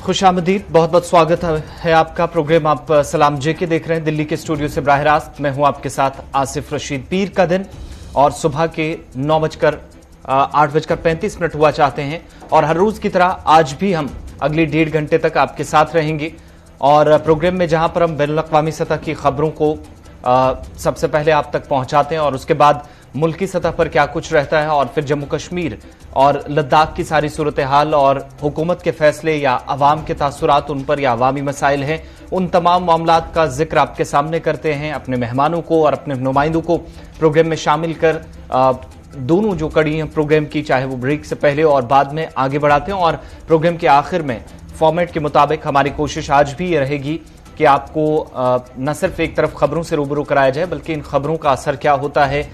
खुशामदीद, बहुत बहुत स्वागत है आपका। प्रोग्राम आप सलाम जेके देख रहे हैं दिल्ली के स्टूडियो से बराह रास्त। मैं हूं आपके साथ आसिफ रशीद। पीर का दिन और सुबह के 8:35 हुआ चाहते हैं और हर रोज की तरह आज भी हम अगली 1.5 घंटे तक आपके साथ रहेंगे। और प्रोग्राम में जहां पर हम बैनुल-अक़वामी सतह की खबरों को सबसे पहले आप तक पहुंचाते हैं और उसके बाद मुल्की सतह पर क्या कुछ रहता है और फिर जम्मू कश्मीर और लद्दाख की सारी सूरत हाल और हुकूमत के फैसले या अवाम के तासुरात उन पर या अवामी मसाइल हैं, उन तमाम मामलात का जिक्र आपके सामने करते हैं। अपने मेहमानों को और अपने नुमाइंदों को प्रोग्राम में शामिल कर दोनों जो कड़ी हैं प्रोग्राम की, चाहे वो ब्रेक से पहले और बाद में, आगे बढ़ाते हैं। और प्रोग्राम के आखिर में फॉर्मेट के मुताबिक हमारी कोशिश आज भी ये रहेगी कि आपको न सिर्फ एक तरफ खबरों से रूबरू कराया जाए बल्कि इन खबरों का असर क्या होता है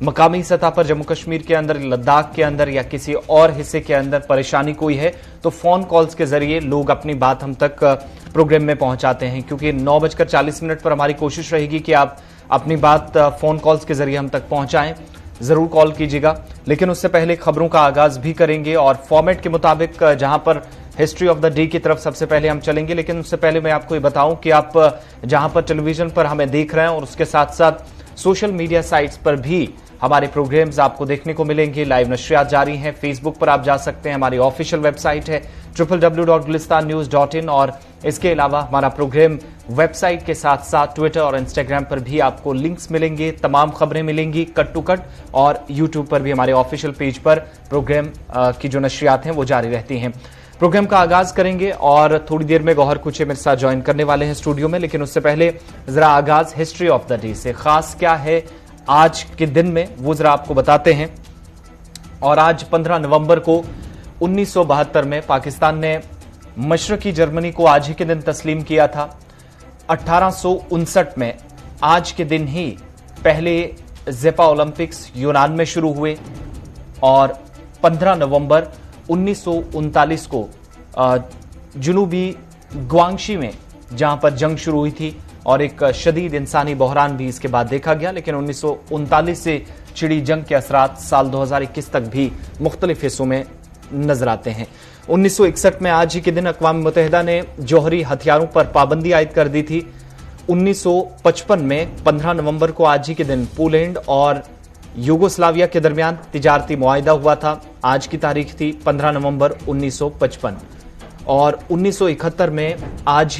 मकामी सतह पर, जम्मू कश्मीर के अंदर, लद्दाख के अंदर या किसी और हिस्से के अंदर परेशानी कोई है तो फोन कॉल्स के जरिए लोग अपनी बात हम तक प्रोग्राम में पहुंचाते हैं। क्योंकि 9:40 पर हमारी कोशिश रहेगी कि आप अपनी बात फोन कॉल्स के जरिए हम तक पहुंचाएं। जरूर कॉल कीजिएगा, लेकिन उससे पहले खबरों का आगाज भी करेंगे और फॉर्मेट के मुताबिक जहां पर हिस्ट्री ऑफ द डे की तरफ सबसे पहले हम चलेंगे। लेकिन उससे पहले मैं आपको ये बताऊं कि आप जहां पर टेलीविजन पर हमें देख रहे हैं और उसके साथ साथ सोशल मीडिया साइट्स पर भी हमारे प्रोग्राम्स आपको देखने को मिलेंगे। लाइव नशरियात जारी हैं। फेसबुक पर आप जा सकते हैं, हमारी ऑफिशियल वेबसाइट है www.gulistannews.in और इसके अलावा हमारा प्रोग्राम वेबसाइट के साथ साथ ट्विटर और इंस्टाग्राम पर भी आपको लिंक्स मिलेंगे, तमाम खबरें मिलेंगी कट टू कट। और यूट्यूब पर भी हमारे ऑफिशियल पेज पर प्रोग्राम की जो नशरियात हैं वो जारी रहती हैं। प्रोग्राम का आगाज करेंगे और थोड़ी देर में गौहर कुचे मेरे साथ ज्वाइन करने वाले हैं स्टूडियो में। लेकिन उससे पहले जरा आगाज हिस्ट्री ऑफ द डे से, खास क्या है आज के दिन में वो जरा आपको बताते हैं। और आज 15 नवंबर को 1972 में पाकिस्तान ने मशरकी जर्मनी को आज ही के दिन तस्लीम किया था। 1859 में आज के दिन ही पहले ज़ेपा ओलंपिक्स यूनान में शुरू हुए और 15 नवंबर 1939 को जुनूबी ग्वांगशी में जहां पर जंग शुरू हुई थी और एक शदीद इंसानी बहरान भी इसके बाद देखा गया। लेकिन 1939 से छिड़ी जंग के असरात साल 2021 तक भी मुख्तलिफ हिस्सों में नजर आते हैं। 1961 में आज ही के दिन अक़वाम मुत्तहिदा ने जौहरी हथियारों पर पाबंदी आयद कर दी थी। 1955 में 15 नवंबर को आज ही के दिन पोलैंड और यूगोस्लाविया के दरमियान तिजारती मुआहिदा हुआ था। आज की तारीख थी 15 नवंबर 1955। और 1971 में आज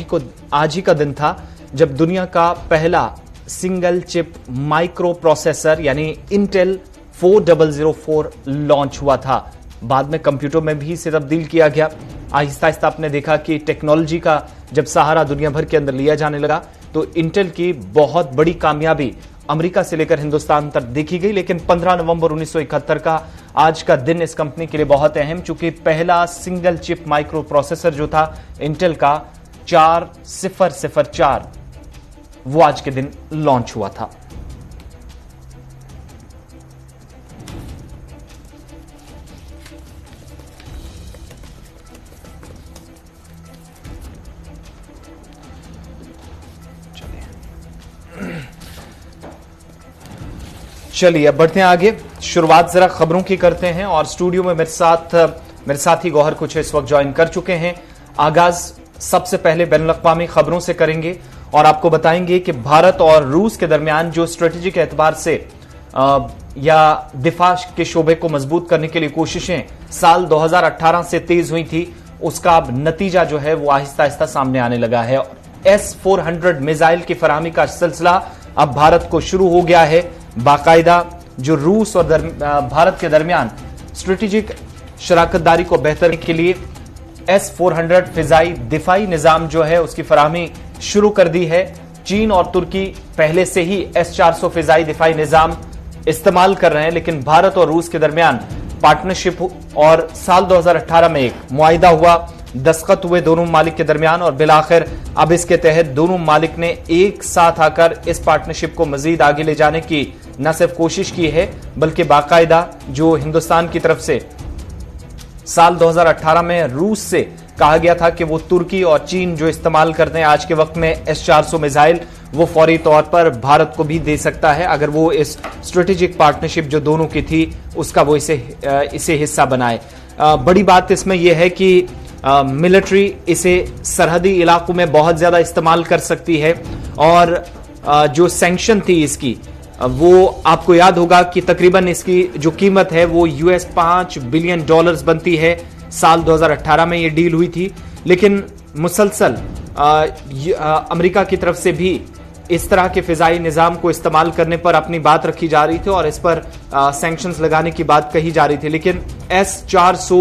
ही का दिन था जब दुनिया का पहला सिंगल चिप माइक्रो प्रोसेसर यानी इंटेल 4004 लॉन्च हुआ था। बाद में कंप्यूटर में भी इसे तब्दील किया गया। आहिस्ता आहिस्ता आपने देखा कि टेक्नोलॉजी का जब सहारा दुनिया भर के अंदर लिया जाने लगा तो इंटेल की बहुत बड़ी कामयाबी अमेरिका से लेकर हिंदुस्तान तक देखी गई। लेकिन 15 नवंबर 1971 का आज का दिन इस कंपनी के लिए बहुत अहम, चूंकि पहला सिंगल चिप माइक्रो प्रोसेसर जो था इंटेल का 4004 वो आज के दिन लॉन्च हुआ था। चलिए अब बढ़ते हैं आगे। शुरुआत जरा खबरों की करते हैं और स्टूडियो में मेरे साथ ही गौहर कुछ इस वक्त ज्वाइन कर चुके हैं। आगाज सबसे पहले बैनुल-अक़वामी खबरों से करेंगे और आपको बताएंगे कि भारत और रूस के दरमियान जो स्ट्रेटेजिक एतबार से या दिफा के शोबे को मजबूत करने के लिए कोशिशें साल 2018 से तेज हुई थी, उसका अब नतीजा जो है वो आहिस्ता आहिस्ता सामने आने लगा है। S-400 मिसाइल की फराहमी का सिलसिला अब भारत को शुरू हो गया है। बाकायदा जो रूस और भारत के दरमियान स्ट्रेटेजिक शराकतदारी को बेहतर करने के लिए S-400 फिजाई दिफाई निजाम जो है उसकी फराहमी शुरू कर दी है। चीन और तुर्की पहले से ही S-400 फिजाई दिफाई निजाम इस्तेमाल कर रहे हैं, लेकिन भारत और रूस के दरमियान पार्टनरशिप और साल 2018 में एक मुआहिदा हुआ, दस्तखत हुए दोनों मालिक के दरमियान और बिलाखिर अब इसके तहत दोनों मालिक ने एक साथ आकर इस पार्टनरशिप को मजीद आगे ले जाने की न सिर्फ कोशिश की है बल्कि बाकायदा जो हिंदुस्तान की तरफ से साल 2018 में रूस से कहा गया था कि वो तुर्की और चीन जो इस्तेमाल करते हैं आज के वक्त में S-400 मिसाइल, वो फौरी तौर पर भारत को भी दे सकता है अगर वो इस स्ट्रेटेजिक पार्टनरशिप जो दोनों की थी उसका वो इसे हिस्सा बनाए। बड़ी बात इसमें यह है कि मिलिट्री इसे सरहदी इलाकों में बहुत ज्यादा इस्तेमाल कर सकती है। और जो सैंक्शन थी इसकी, वो आपको याद होगा कि तकरीबन इसकी जो कीमत है वो US $5 बिलियन बनती है। साल 2018 में ये डील हुई थी, लेकिन मुसलसल अमेरिका की तरफ से भी इस तरह के फिजाई निजाम को इस्तेमाल करने पर अपनी बात रखी जा रही थी और इस पर सैंक्शंस लगाने की बात कही जा रही थी। लेकिन S-400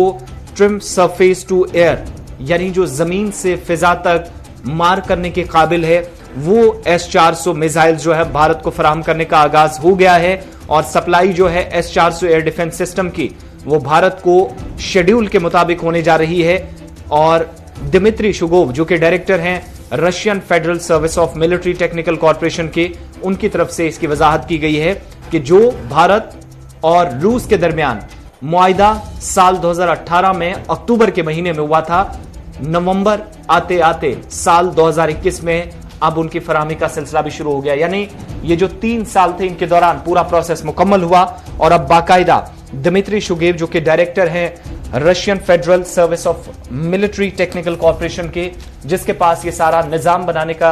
trim surface to air, यानी जो जमीन से फिजा तक मार करने के काबिल है, वो S-400 मिसाइल जो है भारत को फराहम करने का आगाज हो गया है। और सप्लाई जो है S-400 एयर डिफेंस सिस्टम की, वो भारत को शेड्यूल के मुताबिक होने जा रही है। और दिमित्री शुगोव जो कि डायरेक्टर हैं Russian federal service of military technical corporation के, उनकी तरफ से इसकी वजाहत की गई है कि जो भारत और रूस के दरमियान मुआहिदा साल 2018 में अक्टूबर के महीने में हुआ था, नवंबर आते आते साल 2021 में अब उनकी फराहमी का सिलसिला भी शुरू हो गया। यानी ये जो 3 साल थे, इनके दौरान पूरा प्रोसेस मुकम्मल हुआ और अब बाकायदा दिमित्री शुगेव जो कि डायरेक्टर हैं Russian federal service of military technical corporation के, जिसके पास ये सारा निजाम बनाने का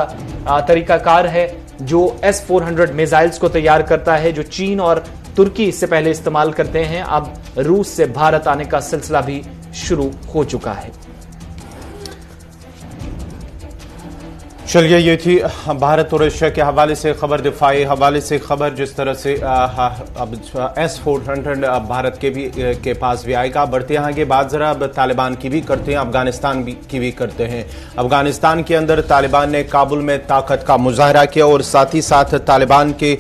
तरीकाकार है, जो S-400 मिसाइल्स को तैयार करता है, जो चीन और तुर्की इससे पहले इस्तेमाल करते हैं। अब रूस से भारत आने का सिलसिला भी शुरू हो चुका है। चलिए, ये थी भारत और रशिया के हवाले से खबर, दिफाई हवाले से खबर। जिस तरह से अब S-400 भारत के पास भी आएगा। बढ़ते हैं आगे, बात जरा अब तालिबान की भी करते हैं, अफगानिस्तान की भी करते हैं। अफगानिस्तान के अंदर तालिबान ने काबुल में ताकत का मुजाहरा किया और साथ ही साथ तालिबान के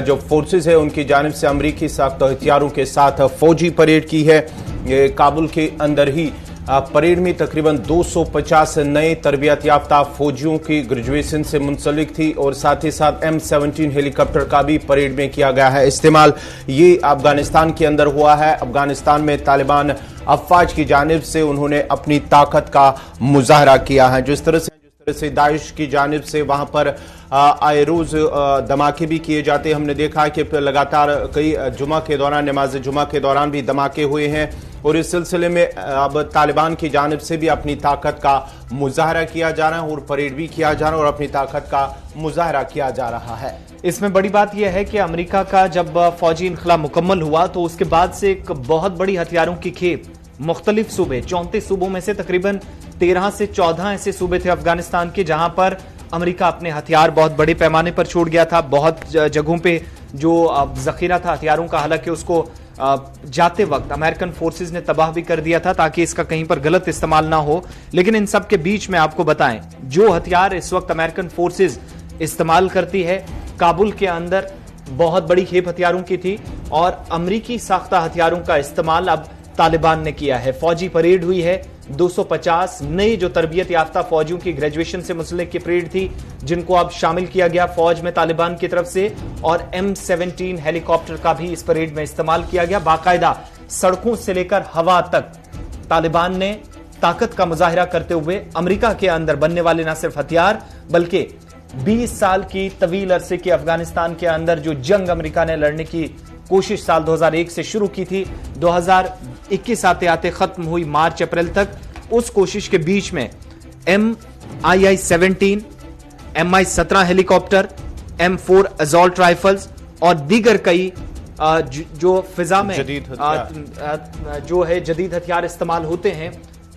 जो फोर्सेज है उनकी जानिब से अमरीकी साख्त हथियारों के साथ फौजी परेड की है। ये काबुल के अंदर ही परेड में तकरीबन 250 नए तरबियत याफ्ता फौजियों की ग्रेजुएशन से मुंसलिक थी और साथ ही साथ M-17 हेलीकॉप्टर का भी परेड में किया गया है इस्तेमाल। ये अफगानिस्तान के अंदर हुआ है। अफगानिस्तान में तालिबान अफवाज की जानिब से उन्होंने अपनी ताकत का मुजाहरा किया है। जिस तरह से दाइश की जानिब से वहां पर आए रोज धमाके भी किए जाते हैं। हमने देखा कि लगातार कई जुमा के दौरान, नमाज जुमा के दौरान भी धमाके हुए हैं और इस सिलसिले में अब तालिबान की जानिब से भी अपनी ताकत का मुजाहरा किया जा रहा है और परेड भी किया जा रहा है और अपनी ताकत का मुजाहरा किया जा रहा है। इसमें बड़ी बात यह है कि अमेरिका का जब फौजी इनखला मुकम्मल हुआ तो उसके बाद से एक बहुत बड़ी हथियारों की खेप मुख्तलिफ सूबे, 34 सूबों में से तकरीबन 13 से 14 ऐसे सूबे थे अफगानिस्तान के, जहां पर अमेरिका अपने हथियार बहुत बड़े पैमाने पर छोड़ गया था। बहुत जगहों पे जो जखीरा था हथियारों का, हालांकि उसको जाते वक्त अमेरिकन फोर्सेस ने तबाह भी कर दिया था ताकि इसका कहीं पर गलत इस्तेमाल ना हो। लेकिन इन सब के बीच में आपको बताएं, जो हथियार इस वक्त अमेरिकन फोर्सेस इस्तेमाल करती है, काबुल के अंदर बहुत बड़ी खेप हथियारों की थी और अमरीकी साख्ता हथियारों का इस्तेमाल अब तालिबान ने किया है। फौजी परेड हुई है, 250 नई जो तरबियत याफ्ता फौजियों की ग्रेजुएशन से मुंसलिक की परेड थी, जिनको अब शामिल किया गया फौज में तालिबान की तरफ से। और M-17 हेलीकॉप्टर का भी इस परेड में इस्तेमाल किया गया। बाकायदा सड़कों से लेकर हवा तक तालिबान ने ताकत का मुजाहिरा करते हुए अमेरिका के अंदर बनने वाले न सिर्फ हथियार, बल्कि 20 साल की तवील अरसे की अफगानिस्तान के अंदर जो जंग अमेरिका ने लड़ने की कोशिश साल 2001 से शुरू की थी, 2021 आते आते खत्म हुई मार्च अप्रैल तक। उस कोशिश के बीच में MI-17, MI-17 helicopter, M4 assault rifles और दीगर कई जो फिजा में जो है जदीद हथियार इस्तेमाल होते हैं,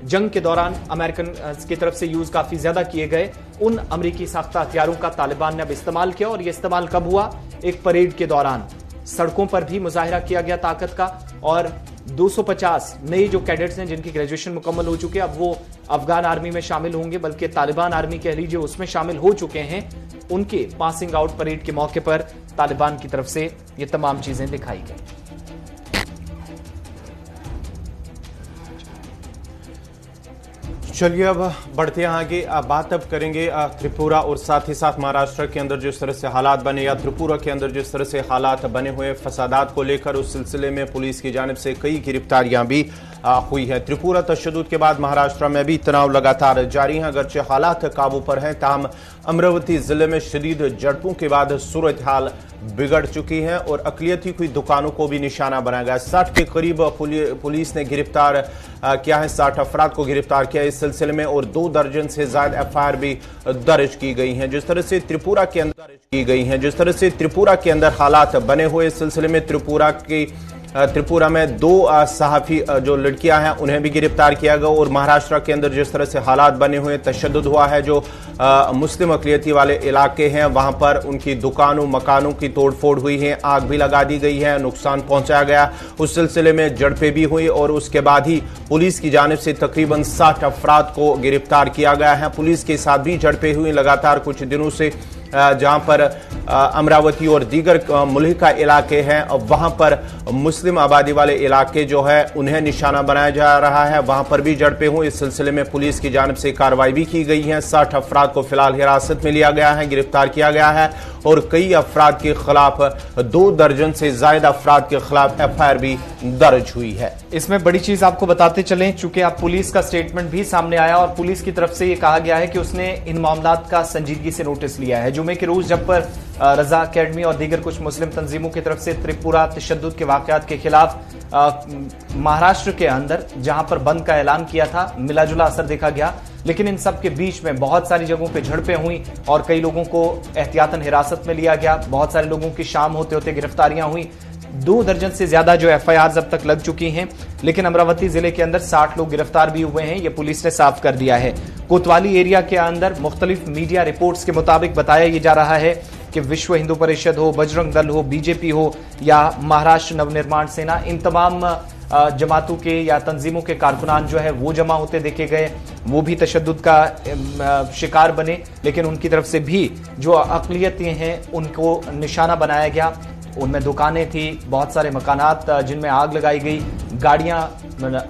जंग के दौरान अमेरिकन की तरफ से यूज काफी ज्यादा किए गए, उन अमेरिकी साख्ता हथियारों का तालिबान ने अब इस्तेमाल किया। और यह इस्तेमाल कब हुआ? एक परेड के दौरान। सड़कों पर भी मुजाहिरा किया गया ताकत का। और 250 नए जो कैडेट्स हैं जिनकी ग्रेजुएशन मुकम्मल हो चुके हैं, अब वो अफगान आर्मी में शामिल होंगे, बल्कि तालिबान आर्मी कह लीजिए उसमें शामिल हो चुके हैं। उनके पासिंग आउट परेड के मौके पर तालिबान की तरफ से ये तमाम चीजें दिखाई गई। चलिए, अब बढ़ते हैं आगे। बात अब करेंगे त्रिपुरा और साथ ही साथ महाराष्ट्र के अंदर जिस तरह से हालात बने, या त्रिपुरा के अंदर जिस तरह से हालात बने हुए फसादात को लेकर, उस सिलसिले में पुलिस की जानिब से कई गिरफ्तारियां भी हुई है। त्रिपुरा तशद्दुद के बाद महाराष्ट्र में भी तनाव लगातार जारी है। अगरचे हालात काबू पर हैं, ताहम अमरावती जिले में शदीद झड़पों के बाद सूरत हाल बिगड़ चुकी है और अकलियती हुई दुकानों को भी निशाना बनाया गया। 60 के करीब पुलिस ने गिरफ्तार किया है, 60 अफराद को गिरफ्तार किया इस सिलसिले में और 2 दर्जन से ज्यादा एफआईआर भी दर्ज की गई हैं। जिस तरह से त्रिपुरा के अंदर हालात बने हुए इस सिलसिले में त्रिपुरा में 2 सहाफी जो लड़कियां हैं उन्हें भी गिरफ्तार किया गया और महाराष्ट्र के अंदर जिस तरह से हालात बने हुए तशद्दुद हुआ है, जो मुस्लिम अकलियती वाले इलाके हैं वहां पर उनकी दुकानों मकानों की तोड़फोड़ हुई है, आग भी लगा दी गई है, नुकसान पहुंचाया गया। उस सिलसिले में झड़पें भी हुई और उसके बाद ही पुलिस की जानिब से तकरीबन 60 अफराद को गिरफ्तार किया गया है। पुलिस के साथ भी झड़पें हुई लगातार कुछ दिनों से, जहां पर अमरावती और दीगर मुल्हिका इलाके हैं वहां पर मुस्लिम आबादी वाले इलाके जो है उन्हें निशाना बनाया जा रहा है, वहां पर भी झड़पें हुई। इस सिलसिले में पुलिस की जानिब से कार्रवाई भी की गई है। 60 अफराद को फिलहाल हिरासत में लिया गया है, गिरफ्तार किया गया है और कई अफराद के खिलाफ 2 दर्जन से ज्यादा अफराद के खिलाफ एफआईआर भी दर्ज हुई है। इसमें बड़ी चीज आपको बताते चलें, चूंकि आप पुलिस का स्टेटमेंट भी सामने आया और पुलिस की तरफ से यह कहा गया है कि उसने इन मामलात का संजीदगी से नोटिस लिया है। जुमे के रोज जब पर रजा अकेडमी और दीगर कुछ मुस्लिम तंजीमों की तरफ से त्रिपुरा तशद्दुद के वाकयात के खिलाफ महाराष्ट्र के अंदर जहां पर बंद का ऐलान किया था, मिलाजुला असर देखा गया। लेकिन इन सब के बीच में बहुत सारी जगहों पे झड़पें हुई और कई लोगों को एहतियातन हिरासत में लिया गया। बहुत सारे लोगों की शाम होते होते गिरफ्तारियां हुई। 2 दर्जन से ज्यादा जो एफआईआर अब तक लग चुकी हैं, लेकिन अमरावती जिले के अंदर 60 लोग गिरफ्तार भी हुए हैं, ये पुलिस ने साफ कर दिया है। कोतवाली एरिया के अंदर मुख्तलिफ मीडिया रिपोर्ट्स के मुताबिक बताया यह जा रहा है कि विश्व हिंदू परिषद हो, बजरंग दल हो, बीजेपी हो या महाराष्ट्र नवनिर्माण सेना, इन तमाम जमातों के या तंजीमों के कारकुनान जो है वो जमा होते देखे गए, वो भी तशद्दुद का शिकार बने। लेकिन उनकी तरफ से भी जो अक़लियतें हैं उनको निशाना बनाया गया। उनमें दुकानें थी, बहुत सारे मकानात जिनमें आग लगाई गई, गाड़ियां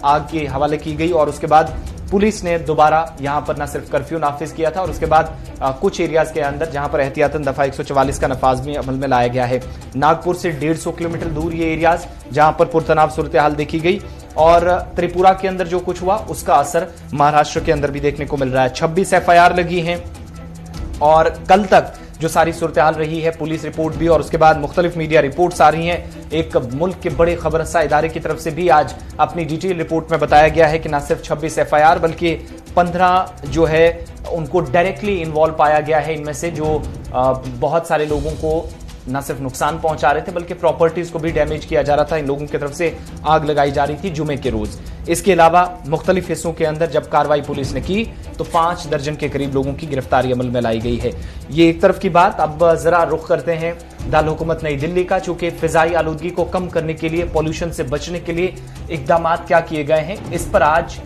आग के हवाले की गई और उसके बाद पुलिस ने दोबारा यहां पर न सिर्फ कर्फ्यू नाफिज किया था और उसके बाद कुछ एरियाज के अंदर जहां पर एहतियातन दफा 144 का नफाज भी अमल में लाया गया है। नागपुर से 150 किलोमीटर दूर ये एरियाज जहां पर पुरतनाव सूरत हाल देखी गई और त्रिपुरा के अंदर जो कुछ हुआ उसका असर महाराष्ट्र के अंदर भी देखने को मिल रहा है। 26 एफआईआर लगी हैं और कल तक जो सारी सूरत हाल रही है, पुलिस रिपोर्ट भी और उसके बाद मुख्तलिफ मीडिया रिपोर्ट्स आ रही हैं। एक मुल्क के बड़े खबरसा इदारे की तरफ से भी आज अपनी डिटेल रिपोर्ट में बताया गया है कि न सिर्फ 26 एफआईआर बल्कि 15 जो है उनको डायरेक्टली इन्वॉल्व पाया गया है। इनमें से जो बहुत सारे लोगों को न सिर्फ नुकसान पहुंचा रहे थे बल्कि प्रॉपर्टीज को भी डैमेज किया जा रहा था। इन लोगों की तरफ से आग लगाई जा रही थी जुमे के रोज। इसके अलावा मुख्तलिफ हिस्सों के अंदर जब कार्रवाई पुलिस ने की तो 5 दर्जन के करीब लोगों की गिरफ्तारी अमल में लाई गई है। ये एक तरफ की बात। अब जरा रुख करते हैं दारुल हुकूमत नई दिल्ली का। चूंकि फिजाई आलूदगी को कम करने के लिए, पॉल्यूशन से बचने के लिए इकदाम क्या किए गए हैं, इस पर आज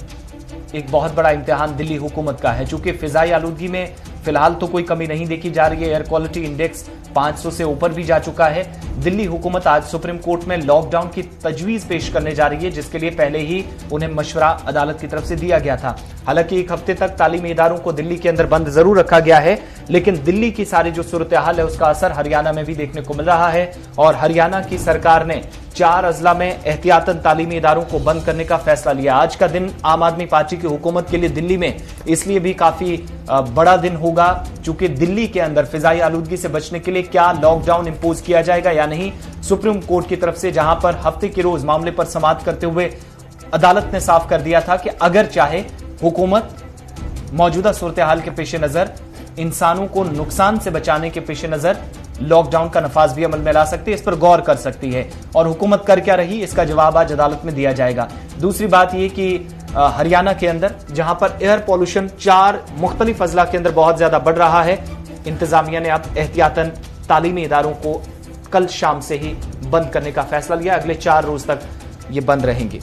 एक बहुत बड़ा इम्तिहान दिल्ली हुकूमत का है। चूंकि फिजाई आलूदगी में फिलहाल तो कोई कमी नहीं देखी जा रही है, एयर क्वालिटी इंडेक्स 500 से ऊपर भी जा चुका है। दिल्ली हुकूमत आज सुप्रीम कोर्ट में लॉकडाउन की तजवीज पेश करने जा रही है, जिसके लिए पहले ही उन्हें मशवरा अदालत की तरफ से दिया गया था। हालांकि 1 हफ्ते तक तालीमी इदारों को दिल्ली के अंदर बंद जरूर रखा गया है, लेकिन दिल्ली की सारी जो सूरत हाल है उसका असर हरियाणा में भी देखने को मिल रहा है और हरियाणा की सरकार ने 4 अजला में एहतियातन तालीमी इदारों को बंद करने का फैसला लिया। आज का दिन आम आदमी पार्टी की हुकूमत के लिए दिल्ली में इसलिए भी काफी बड़ा दिन होगा चूंकि दिल्ली के अंदर फिजाई आलूदगी से बचने के लिए क्या लॉकडाउन इंपोज किया जाएगा या नहीं, सुप्रीम कोर्ट की तरफ से जहां पर हफ्ते के रोज मामले पर समाअत करते हुए अदालत ने साफ कर दिया था कि अगर चाहे हुकूमत मौजूदा सूरत हाल के पेश नजर, इंसानों को नुकसान से बचाने के पेश नजर लॉकडाउन का नफाज भी अमल में ला सकती है, इस पर गौर कर सकती है। और हुकूमत कर क्या रही, इसका जवाब आज अदालत में दिया जाएगा। दूसरी बात यह कि हरियाणा के अंदर जहां पर एयर पॉल्यूशन 4 मुख्तलिफ अजला के अंदर बहुत ज्यादा बढ़ रहा है, इंतजामिया ने अब एहतियातन तालीमी इदारों को कल शाम से ही बंद करने का फैसला लिया। अगले 4 रोज तक ये बंद रहेंगे।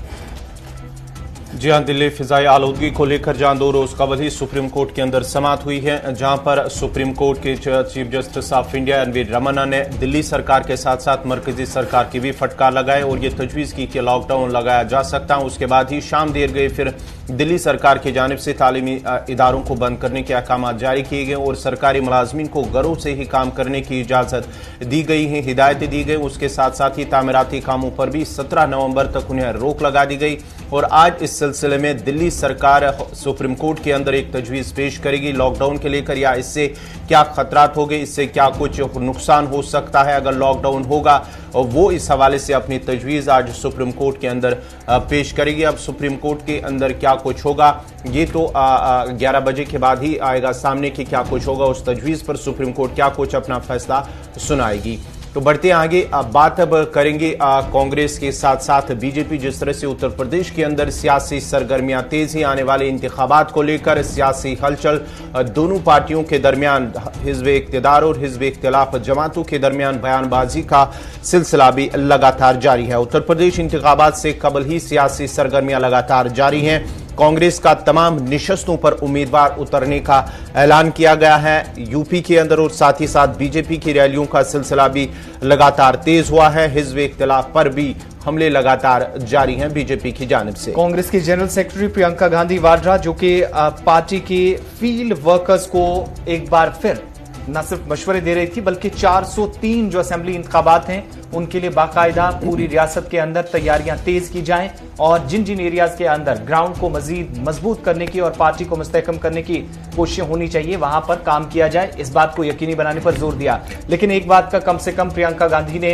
जी हाँ, दिल्ली फिजाई आलूदगी को लेकर जहां 2 रोज कबल ही सुप्रीम कोर्ट के अंदर समाअत हुई है, जहां पर सुप्रीम कोर्ट के chief justice of India N V Ramana ने दिल्ली सरकार के साथ साथ मरकजी सरकार की भी फटकार लगाए और ये तजवीज़ की कि लॉकडाउन लगाया जा सकता है। उसके बाद ही शाम देर गए फिर दिल्ली सरकार की जानिब से तालीमी इदारों को बंद करने के अहकाम जारी किए गए और सरकारी मुलाजमीन को घरों से ही काम करने की इजाज़त दी गई है, हिदायतें दी गई। उसके साथ साथ ही तामीराती कामों पर भी 17 नवंबर तक उन्हें रोक लगा दी गई और आज इस सिलसिले में दिल्ली सरकार सुप्रीम कोर्ट के अंदर एक तजवीज़ पेश करेगी लॉकडाउन के लेकर, या इससे क्या खतरात होंगे, इससे क्या कुछ नुकसान हो सकता है अगर लॉकडाउन होगा, और वो इस हवाले से अपनी तजवीज़ आज सुप्रीम कोर्ट के अंदर पेश करेगी। अब सुप्रीम कोर्ट के अंदर क्या कुछ होगा ये तो 11 बजे के बाद ही आएगा सामने कि क्या कुछ होगा, उस तजवीज़ पर सुप्रीम कोर्ट क्या कुछ अपना फैसला सुनाएगी। तो बढ़ते आगे बात अब करेंगे कांग्रेस के साथ साथ बीजेपी, जिस तरह से उत्तर प्रदेश के अंदर सियासी सरगर्मियां तेज ही आने वाले इंतखाबात को लेकर सियासी हलचल दोनों पार्टियों के दरमियान, हिज़्ब इक़्तिदार और हिज़्ब इख्तिलाफ जमातों के दरमियान बयानबाजी का सिलसिला भी लगातार जारी है। उत्तर प्रदेश इंतखाबात से कबल ही सियासी सरगर्मियां लगातार जारी हैं। कांग्रेस का तमाम निशस्तों पर उम्मीदवार उतरने का ऐलान किया गया है यूपी के अंदर, और साथ ही साथ बीजेपी की रैलियों का सिलसिला भी लगातार तेज हुआ है। हिज़्ब इख्तिलाफ पर भी हमले लगातार जारी हैं बीजेपी की जानिब से। कांग्रेस की जनरल सेक्रेटरी प्रियंका गांधी वाड्रा, जो कि पार्टी के फील्ड वर्कर्स को एक बार फिर न सिर्फ मशवरे दे रही थी बल्कि 403 जो असेंबली इंतखाबात हैं उनके लिए बाकायदा पूरी रियासत के अंदर तैयारियां तेज की जाएं और जिन जिन एरियाज के अंदर ग्राउंड को मजीद मजबूत करने की और पार्टी को मुस्तहकम करने की कोशिशें होनी चाहिए वहां पर काम किया जाए, इस बात को यकीनी बनाने पर जोर दिया। लेकिन एक बात का कम से कम प्रियंका गांधी ने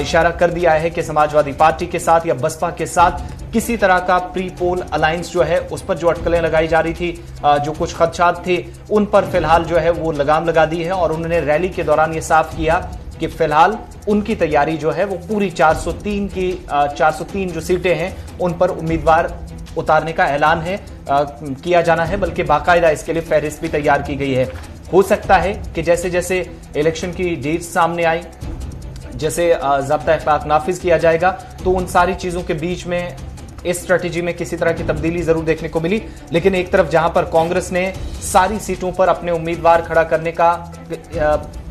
इशारा कर दिया है कि समाजवादी पार्टी के साथ या बसपा के साथ किसी तरह का प्री पोल अलायंस जो है उस पर जो अटकलें लगाई जा रही थी, जो कुछ खदशात थे उन पर फिलहाल जो है वो लगाम लगा दी है और उन्होंने रैली के दौरान ये साफ किया कि फिलहाल उनकी तैयारी जो है वो पूरी 403 जो सीटें हैं उन पर उम्मीदवार उतारने का ऐलान है किया जाना है, बल्कि बाकायदा इसके लिए फहरिस्त भी तैयार की गई है। हो सकता है कि जैसे जैसे इलेक्शन की डेट सामने आई, जैसे ज़ाब्ता इख्तियार नाफिज किया जाएगा, तो उन सारी चीजों के बीच में इस स्ट्रेटेजी में किसी तरह की तब्दीली जरूर देखने को मिली। लेकिन एक तरफ जहां पर कांग्रेस ने सारी सीटों पर अपने उम्मीदवार खड़ा करने का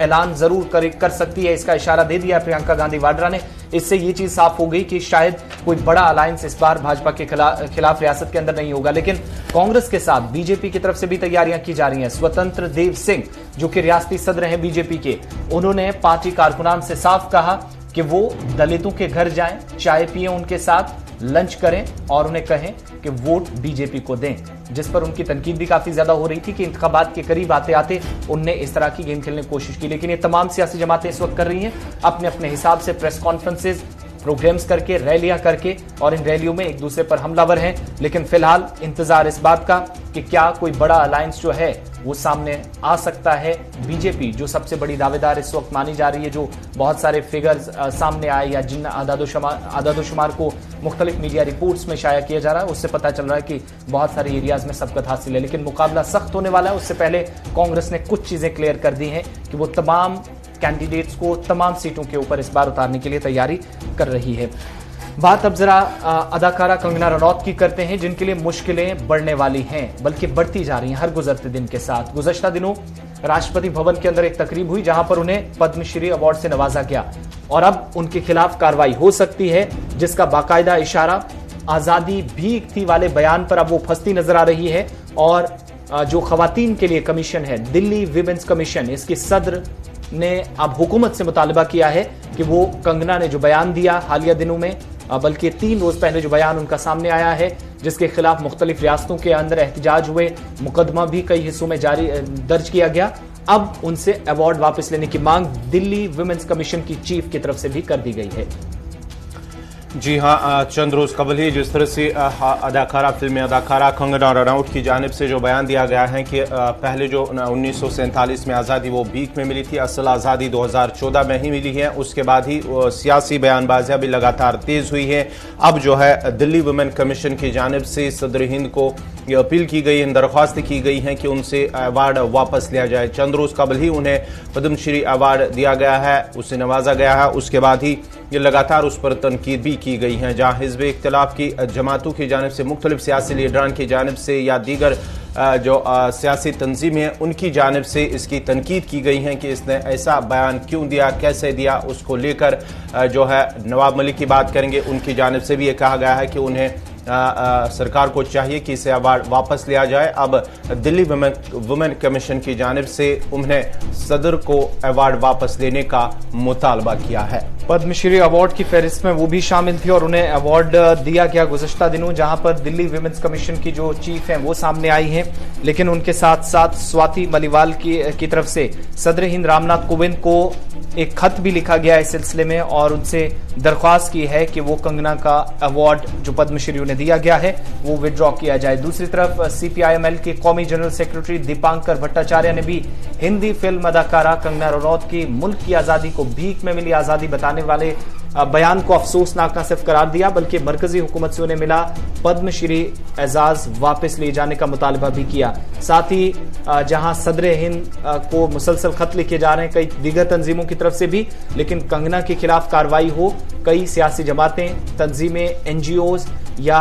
ऐलान जरूर कर सकती है, इसका इशारा दे दिया प्रियंका गांधी वाड्रा ने। इससे ये चीज साफ हो गई कि शायद कोई बड़ा अलायंस इस बार भाजपा के खिलाफ रियासत के अंदर नहीं होगा। लेकिन कांग्रेस के साथ बीजेपी की तरफ से भी तैयारियां की जा रही हैं। स्वतंत्र देव सिंह, जो कि रियासती सदर हैं बीजेपी के, उन्होंने पार्टी कारकुनान से साफ कहा कि वो दलितों के घर जाएं, चाय पिए, उनके साथ लंच करें और उन्हें कहें कि वोट बीजेपी को दें, जिस पर उनकी तनकीद भी काफी ज्यादा हो रही थी कि इंतखाबात के करीब आते आते उनने इस तरह की गेम खेलने की कोशिश की। लेकिन ये तमाम सियासी जमातें इस वक्त कर रही हैं अपने अपने हिसाब से प्रेस कॉन्फ्रेंसेज, प्रोग्राम्स करके, रैलियां करके, और इन रैलियों में एक दूसरे पर हमलावर हैं। लेकिन फिलहाल इंतजार इस बात का कि क्या कोई बड़ा अलायंस जो है वो सामने आ सकता है। बीजेपी जो सबसे बड़ी दावेदार इस वक्त मानी जा रही है, जो बहुत सारे फिगर्स सामने आए या जिन आदादोशुमार को मुख्तलिफ मीडिया रिपोर्ट्स में शाया किया जा रहा है, उससे पता चल रहा है कि बहुत सारे एरियाज में सबकत हासिल है। लेकिन मुकाबला सख्त होने वाला है। उससे पहले कांग्रेस ने कुछ चीजें क्लियर कर दी हैं कि वो तमाम कैंडिडेट्स को तमाम सीटों के ऊपर इस बार उतारने के लिए तैयारी कर रही है। बात अब जरा अदाकारा कंगना रनौत की करते हैं, जिनके लिए मुश्किलें बढ़ने वाली हैं, बल्कि बढ़ती जा रही हैं हर गुजरते दिन के साथ। गुज़श्ता दिनों राष्ट्रपति भवन के अंदर एक तकरीब हुई जहां पर उन्हें पद्मश्री अवार्ड से नवाजा गया और अब उनके खिलाफ कार्रवाई हो सकती है, जिसका बाकायदा इशारा आजादी भीख थी वाले बयान पर अब वो फंसती नजर आ रही है। और जो खवातीन के लिए कमीशन है, दिल्ली विमेंस कमीशन, इसकी सदर ने अब हुकूमत से मुतालबा किया है कि वो कंगना ने जो बयान दिया हालिया दिनों में, बल्कि 3 रोज पहले जो बयान उनका सामने आया है, जिसके खिलाफ मुख्तलिफ रियासतों के अंदर एहतजाज हुए, मुकदमा भी कई हिस्सों में दर्ज किया गया, अब उनसे अवार्ड वापस लेने की मांग दिल्ली विमेंस कमीशन की चीफ की तरफ से भी कर दी गई है। जी हाँ, चंद रोज कबल ही जिस तरह से फिल्मी अदाकारा कंगना रनौत की जानिब से जो बयान दिया गया है कि पहले जो 1947 में आज़ादी वो भीख में मिली थी, असल आज़ादी 2014 में ही मिली है। उसके बाद ही सियासी बयानबाजियाँ भी लगातार तेज़ हुई है। अब जो है दिल्ली वुमेन कमीशन की जानिब से सदर हिंद को ये अपील की गई है, दरख्वास्त की गई है कि उनसे अवार्ड वापस लिया जाए। चंद रोज कबल ही उन्हें पद्मश्री अवार्ड दिया गया है, उससे नवाजा गया है। उसके बाद ही ये लगातार उस पर तनकीद भी की गई है। जहां हिज़्ब इख्तिलाफ की जमातों की जानिब से, मुख्तलिफ सियासी लीडरान की जानिब से या दीगर जो सियासी तंजीमें हैं उनकी जानिब से इसकी तनकीद की गई है कि इसने ऐसा बयान क्यों दिया, कैसे दिया। उसको लेकर जो है नवाब मलिक की बात करेंगे, उनकी जानिब से भी ये कहा गया है कि उन्हें सरकार को चाहिए कि इसे अवार्ड वापस लिया जाए। अब दिल्ली वुमेन कमीशन की जानिब से उन्हें सदर को अवार्ड वापस लेने का मुतालबा किया है। पद्मश्री अवार्ड की फहरिस्त में वो भी शामिल थी और उन्हें अवार्ड दिया गया गुज़श्ता दिनों, जहां पर दिल्ली विमेंस कमीशन की जो चीफ हैं वो सामने आई हैं, लेकिन उनके साथ साथ स्वाति मलिवाल की तरफ से सदर हिंद रामनाथ कोविंद को एक खत भी लिखा गया इस सिलसिले में और उनसे दरख्वास्त की है कि वो कंगना का अवार्ड जो पद्मश्री उन्हें दिया गया है वो विड्रॉ किया जाए। दूसरी तरफ सीपीआईएमएल के कौमी जनरल सेक्रेटरी दीपांकर भट्टाचार्य ने भी हिंदी फिल्म अदाकारा कंगना रनौत की मुल्क की आजादी को भीख में मिली आजादी बताने वाले बयान को अफसोसनाक न सिर्फ करार दिया बल्कि मरकजी हुकूमत से उन्हें मिला पद्मश्री एजाज वापस लिए जाने का मुतालबा भी किया। साथ ही जहां सदर हिंद को मुसलसल खत लिखे जा रहे हैं कई दीगर तंजीमों की तरफ से भी, लेकिन कंगना के खिलाफ कार्रवाई हो, कई सियासी जमातें, तंजीमें, एनजीओज या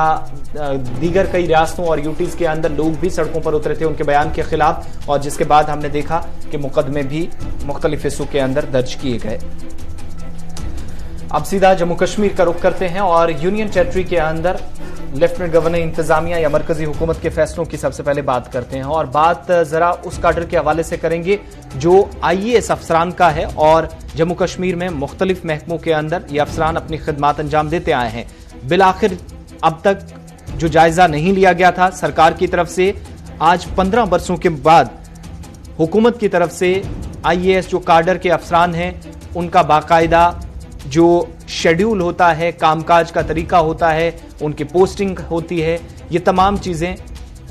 दीगर कई रियासतों और यूटीज के अंदर लोग भी सड़कों पर उतरे थे उनके बयान के खिलाफ, और जिसके बाद हमने देखा कि मुकदमे भी मुख्तलिफ हिस्सों के अंदर दर्ज किए गए। अब सीधा जम्मू कश्मीर का रुख करते हैं और यूनियन टेरिटरी के अंदर लेफ्टिनेंट गवर्नर इंतजामिया या मरकजी हुकूमत के फैसलों की सबसे पहले बात करते हैं और बात जरा उस काडर के हवाले से करेंगे जो IAS अफसरान का है और जम्मू कश्मीर में मुख्तलिफ महकमों के अंदर ये अफसरान अपनी खिदमात अंजाम देते आए हैं। बिलाखिर अब तक जो जायजा नहीं लिया गया था सरकार की तरफ से, आज 15 बरसों के बाद हुकूमत की तरफ से IAS जो काडर के अफसरान हैं उनका बाकायदा जो शेड्यूल होता है, कामकाज का तरीका होता है, उनकी पोस्टिंग होती है, ये तमाम चीजें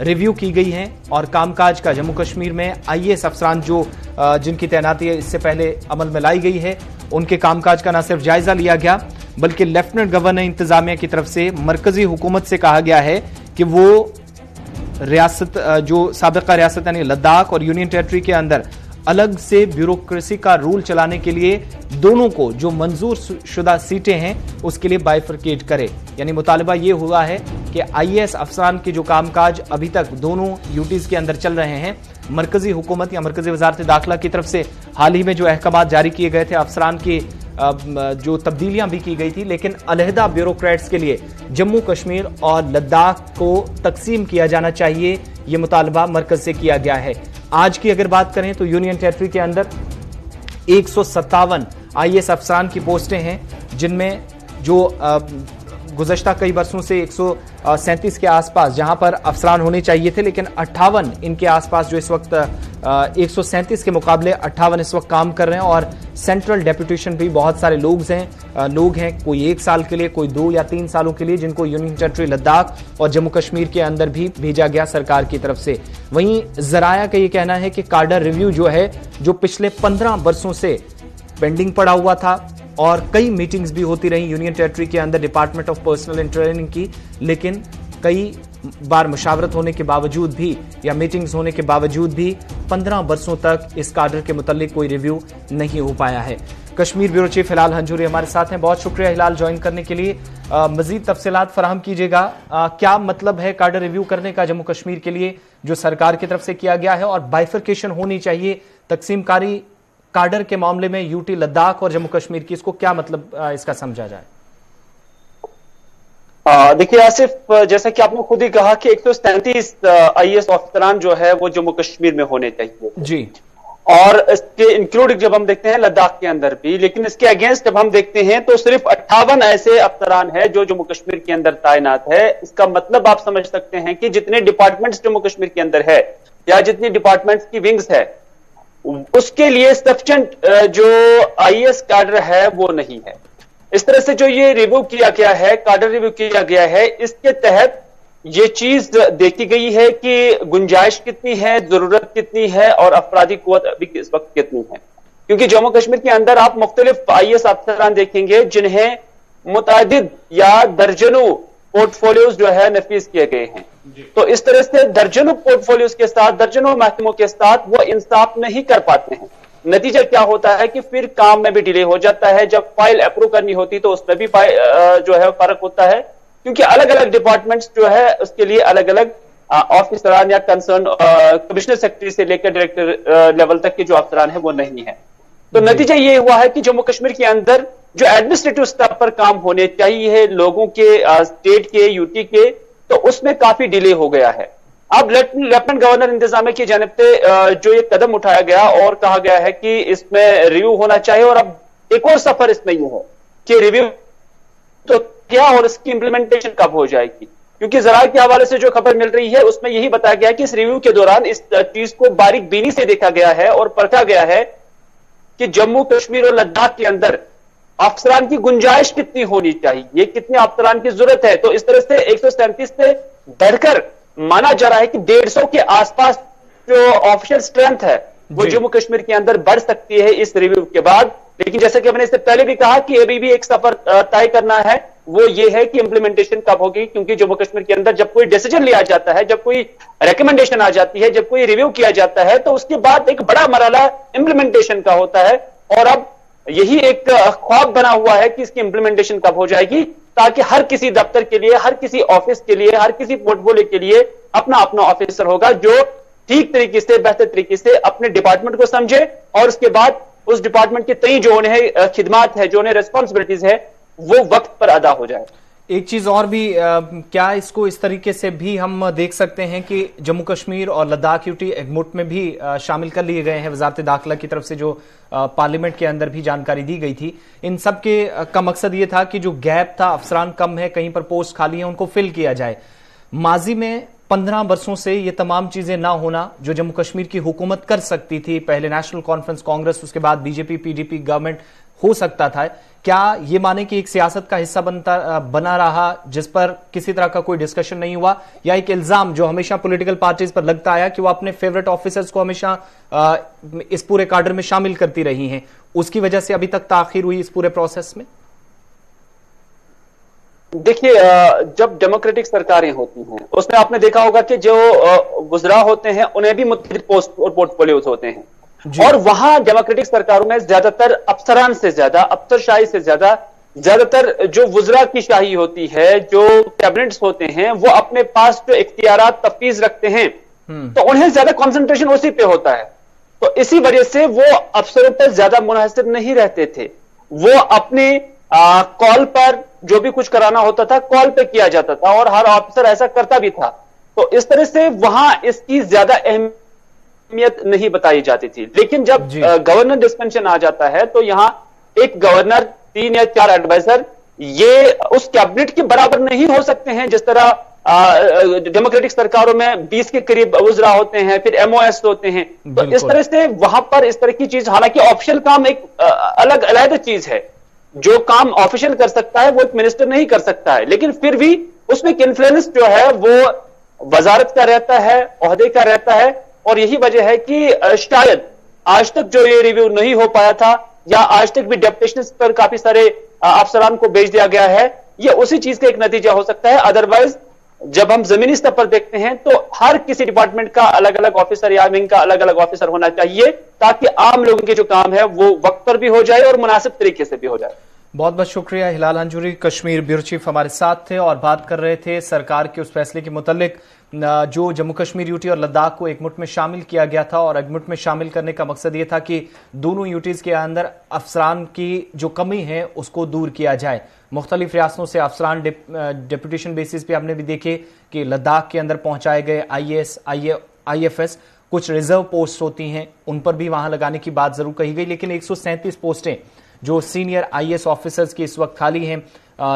रिव्यू की गई हैं और कामकाज का जम्मू कश्मीर में IAS अफसरान जो जिनकी तैनाती इससे पहले अमल में लाई गई है उनके कामकाज का न सिर्फ जायजा लिया गया बल्कि लेफ्टिनेंट गवर्नर इंतजामिया की तरफ से मरकजी हुकूमत से कहा गया है कि वो रियासत जो साबिका रियासत यानी लद्दाख और यूनियन टेरिटरी के अंदर अलग से ब्यूरोक्रेसी का रूल चलाने के लिए दोनों को जो मंजूर शुदा सीटें हैं उसके लिए बाइफरकेट करे। यानी मुतालबा ये हुआ है कि IAS अफसरान के जो कामकाज अभी तक दोनों यूटीज के अंदर चल रहे हैं, मरकजी हुकूमत या मरकजी वजारत दाखिला की तरफ से हाल ही में जो अहकामात जारी किए गए थे, अफसरान की जो तब्दीलियां भी की गई थी, लेकिन अलहदा ब्यूरोक्रेट्स के लिए जम्मू कश्मीर और लद्दाख को तकसीम किया जाना चाहिए, यह मुतालबा मरकज से किया गया है। आज की अगर बात करें तो यूनियन टेरिटरी के अंदर 157 IAS अफसरान की पोस्टें हैं, जिनमें जो गुज़श्ता कई बरसों से 137 के आसपास जहां पर अफसरान होने चाहिए थे, लेकिन 58 इनके आसपास जो इस वक्त 137 के मुकाबले 58 इस वक्त काम कर रहे हैं और सेंट्रल डेप्यूटेशन भी बहुत सारे लोग हैं, कोई 1 साल के लिए, कोई 2 या 3 सालों के लिए, जिनको यूनियन टेरिटरी लद्दाख और जम्मू कश्मीर के अंदर भी भेजा गया सरकार की तरफ से। वहीं जराया का ये कहना है कि काडर रिव्यू जो है, जो पिछले 15 बरसों से पेंडिंग पड़ा हुआ था और कई मीटिंग्स भी होती रही यूनियन टेरिटरी के अंदर department of personal and training की, लेकिन कई बार मुशावरत होने के बावजूद भी या मीटिंग्स होने के बावजूद भी 15 बरसों तक इस काडर के मुतालिक कोई रिव्यू नहीं हो पाया है। कश्मीर ब्यूरो चीफ हिलाल हंजूरी हमारे साथ हैं, बहुत शुक्रिया हिलाल ज्वाइन करने के लिए। मजीद तफसीलात फराहम कीजिएगा, क्या मतलब है काडर रिव्यू करने का जम्मू कश्मीर के लिए जो सरकार की तरफ से किया गया है और बाइफरकेशन होनी चाहिए तकसीमकारी काडर के मामले में यूटी लद्दाख और जम्मू कश्मीर की, इसको क्या मतलब इसका समझा जाए? देखिए आसिफ, जैसा कि आपने खुद ही कहा कि 137 IAS अफसरान जो है वो जम्मू कश्मीर में होने चाहिए जी, और इसके इंक्लूडिंग जब हम देखते हैं लद्दाख के अंदर भी, लेकिन इसके अगेंस्ट जब हम देखते हैं तो सिर्फ 58 ऐसे अफसरान है जो जम्मू कश्मीर के अंदर तैनात है। इसका मतलब आप समझ सकते हैं कि जितने डिपार्टमेंट्स जम्मू कश्मीर के अंदर है या जितनी डिपार्टमेंट्स की विंग्स है उसके लिए सफिशिएंट जो IAS काडर है वो नहीं है। इस तरह से जो ये रिव्यू किया गया है, काडर रिव्यू किया गया है, इसके तहत ये चीज देखी गई है कि गुंजाइश कितनी है, जरूरत कितनी है और अफरादी कुव्वत अभी इस वक्त कितनी है। क्योंकि जम्मू कश्मीर के अंदर आप मुख्तलिफ IAS अफसरान देखेंगे जिन्हें मुतअद्दिद या दर्जनों पोर्टफोलियोज जो है नफीज किए गए हैं। तो इस तरह से दर्जनों पोर्टफोलियोज के साथ, दर्जनों महकमों के साथ वो इंसाफ नहीं कर पाते हैं। नतीजा क्या होता है कि फिर काम में भी डिले हो जाता है। जब फाइल अप्रूव करनी होती तो उसमें भी जो है फर्क होता है, क्योंकि अलग अलग डिपार्टमेंट्स जो है उसके लिए अलग अलग ऑफिसरान या कंसर्न कमिश्नर सेक्रेटरी से लेकर डायरेक्टर लेवल तक के जो अफसरान है वो नहीं है। तो नतीजा ये हुआ है कि जम्मू कश्मीर के अंदर जो एडमिनिस्ट्रेटिव स्तर पर काम होने चाहिए लोगों के, स्टेट के, यूटी के, तो उसमें काफी डिले हो गया है। अब लेफ्टिनेंट गवर्नर इंतजामिया की जानिब से जो ये कदम उठाया गया और कहा गया है कि इसमें रिव्यू होना चाहिए, और अब एक और सफर इसमें यूं है कि रिव्यू तो क्या और इसकी इंप्लीमेंटेशन कब हो जाएगी, क्योंकि जराये के हवाले से जो खबर मिल रही है उसमें यही बताया गया है कि इस रिव्यू के दौरान इस चीज को बारीक बीनी से देखा गया है और परखा गया है कि जम्मू कश्मीर और लद्दाख के अंदर अफसरान की गुंजाइश कितनी होनी चाहिए, कितने अफसरान की जरूरत है। तो इस तरह से 137 से बढ़कर माना जा रहा है कि 150 के आसपास जो ऑफिशियल स्ट्रेंथ है वो जम्मू कश्मीर के अंदर बढ़ सकती है इस रिव्यू के बाद। लेकिन जैसे कि मैंने इससे पहले भी कहा कि अभी भी एक सफर तय करना है, वो ये है कि इंप्लीमेंटेशन कब होगी, क्योंकि जम्मू कश्मीर के अंदर जब कोई डिसीजन लिया जाता है, जब कोई रिकमेंडेशन आ जाती है, जब कोई रिव्यू किया जाता है, तो उसके बाद एक बड़ा मरहला इंप्लीमेंटेशन का होता है। और अब यही एक ख्वाब बना हुआ है कि इसकी इंप्लीमेंटेशन कब हो जाएगी, ताकि हर किसी दफ्तर के लिए, हर किसी ऑफिस के लिए, हर किसी पोर्टफोलियो के लिए अपना अपना ऑफिसर होगा जो ठीक तरीके से, बेहतर तरीके से अपने डिपार्टमेंट को समझे और उसके बाद उस डिपार्टमेंट के तई जो उन्हें खिदमात है, जो उन्हें रिस्पॉन्सिबिलिटीज है, वो वक्त पर अदा हो जाए। एक चीज और भी, क्या इसको इस तरीके से भी हम देख सकते हैं कि जम्मू कश्मीर और लद्दाख यूटी एगमुट में भी शामिल कर लिए गए हैं? वजारत दाखिला की तरफ से जो पार्लियामेंट के अंदर भी जानकारी दी गई थी, इन सब के का मकसद ये था कि जो गैप था, अफसरान कम है, कहीं पर पोस्ट खाली है, उनको फिल किया जाए। माजी में 15 वर्षों से ये तमाम चीजें ना होना जो जम्मू कश्मीर की हुकूमत कर सकती थी, पहले नेशनल कॉन्फ्रेंस कांग्रेस, उसके बाद बीजेपी पीडीपी गवर्नमेंट हो सकता था, क्या ये माने कि एक सियासत का हिस्सा बना रहा जिस पर किसी तरह का कोई डिस्कशन नहीं हुआ, या एक इल्जाम जो हमेशा पॉलिटिकल पार्टीज पर लगता आया कि वो अपने फेवरेट ऑफिसर्स को हमेशा इस पूरे काडर में शामिल करती रही हैं, उसकी वजह से अभी तक ताखीर हुई इस पूरे प्रोसेस में? देखिए, जब डेमोक्रेटिक सरकारें होती हैं उसमें आपने देखा होगा कि जो वुज़रा होते हैं उन्हें भी मुख्तलिफ पोस्ट और पोर्टफोलियोज होते हैं, और वहां डेमोक्रेटिक सरकारों में ज्यादातर अफसरान से ज्यादा, अफसरशाही से ज्यादातर जो वुज़रा की शाही होती है, जो कैबिनेट्स होते हैं, वो अपने पास जो इख्तियारात तफवीज रखते हैं, तो उन्हें ज्यादा कंसंट्रेशन उसी पे होता है। तो इसी वजह से वो अफसरों पर ज्यादा मुनहसर नहीं रहते थे, वो अपने कॉल पर जो भी कुछ कराना होता था कॉल पे किया जाता था, और हर ऑफिसर ऐसा करता भी था। तो इस तरह से वहां इसकी ज्यादा अहमियत नहीं बताई जाती थी। लेकिन जब गवर्नर डिस्पेंशन आ जाता है तो यहां एक गवर्नर, 3 या 4 एडवाइजर, ये उस कैबिनेट के बराबर नहीं हो सकते हैं। जिस तरह डेमोक्रेटिक सरकारों में 20 के करीब वुज़रा होते हैं, फिर एमओएस होते हैं, तो इस तरह से वहां पर इस तरह की चीज, हालांकि ऑफिशियल काम एक अलग अलग चीज है, जो काम ऑफिशियल कर सकता है वो एक मिनिस्टर नहीं कर सकता है, लेकिन फिर भी उसमें एक इन्फ्लुएंस जो है वो वजारत का रहता है, ओहदे का रहता है। और यही वजह है कि शायद आज तक जो ये रिव्यू नहीं हो पाया था, या आज तक भी डेपुटेशन पर काफी सारे अफसरान को भेज दिया गया है, ये उसी चीज का एक नतीजा हो सकता है। अदरवाइज जब हम जमीनी स्तर पर देखते हैं तो हर किसी डिपार्टमेंट का अलग अलग ऑफिसर या विंग का अलग अलग ऑफिसर होना चाहिए, ताकि आम लोगों के जो काम है वो वक्त पर भी हो जाए और मुनासिब तरीके से भी हो जाए। बहुत बहुत शुक्रिया। हिलाल हंजूरी, कश्मीर ब्यूरो चीफ, हमारे साथ थे और बात कर रहे थे सरकार के उस फैसले के मुतालिक जो जम्मू कश्मीर यूटी और लद्दाख को एकमुट में शामिल किया गया था। और एकमुट में शामिल करने का मकसद ये था कि दोनों यूटीज के अंदर अफसरान की जो कमी है उसको दूर किया जाए। मुख्तलिफ रियासतों से अफसरान डिप्यूटेशन बेसिस पे हमने भी देखे कि लद्दाख के अंदर पहुंचाए गए IAS, IFS, कुछ रिजर्व पोस्ट होती हैं, उन पर भी वहां लगाने की बात जरूर कही गई, लेकिन 137 पोस्टें जो सीनियर IAS ऑफिसर्स की इस वक्त खाली हैं,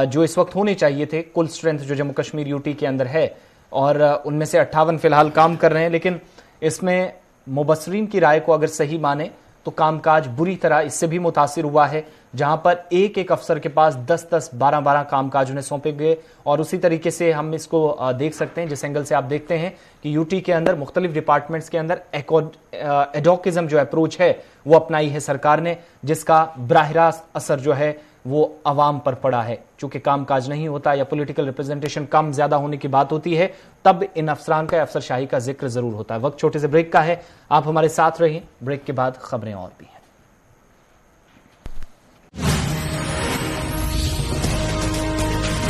जो इस वक्त होने चाहिए थे, कुल स्ट्रेंथ जो जम्मू कश्मीर यूटी के अंदर है, और उनमें से 58 फिलहाल काम कर रहे हैं। लेकिन इसमें मुबसरीन की राय को अगर सही माने तो कामकाज बुरी तरह इससे भी मुतासिर हुआ है, जहां पर एक एक अफसर के पास 10-10, 12-12 कामकाज उन्हें सौंपे गए। और उसी तरीके से हम इसको देख सकते हैं, जिस एंगल से आप देखते हैं कि यूटी के अंदर मुख्तलिफ डिपार्टमेंट्स के अंदर एडोकिज्म जो अप्रोच है वो अपनाई है सरकार ने, जिसका बराह रास्त असर जो है वो अवाम पर पड़ा है। चूंकि कामकाज नहीं होता या पॉलिटिकल रिप्रेजेंटेशन कम ज्यादा होने की बात होती है, तब इन अफसरान का, अफसरशाही का जिक्र जरूर होता है। वक्त छोटे से ब्रेक का है, आप हमारे साथ रहिए, ब्रेक के बाद खबरें और भी हैं।